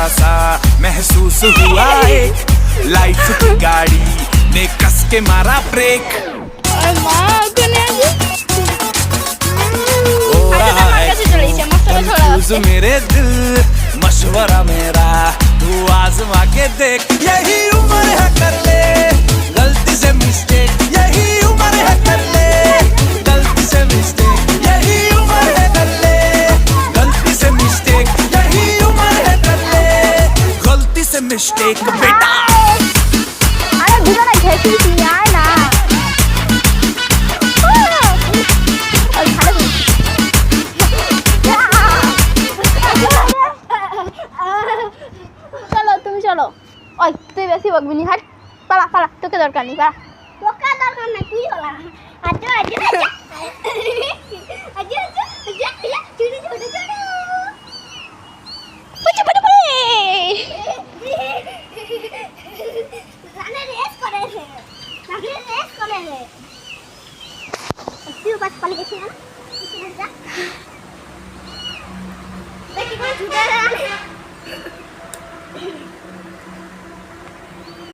थोड़ा सा महसूस हुआ एक लाइफ की गाड़ी ने कस के मारा ब्रेक। हो रहा है कंफ्यूज मेरे दिल, मशवरा मेरा तू आजमा के देख। यही उम्र है कर ले गलती से मिस्टेक, यही उम्र है कर ले गलती से मिस्टेक, यही उम्र है कर ले गलती से मिस्टेक, यही उम्र है कर ले गलती से मिस्टेक बेटा। अरे दुबारा घेसी नहीं आए ना। चलो तुम चलो। ओए तू बेसी बकबी हट, पाला पाला তোকে দরকার নেই, পালা। তোকে দরকার নাই, তুই হলা। আজো আজো আজো আজো আজো চুরি চুরি চুরি পুচি পুচি পুচি রানে রেস করে রে, রানে রেস করে রে। তুই বাস পালি গেছিস না যা দেখি কোন ছুটে রে।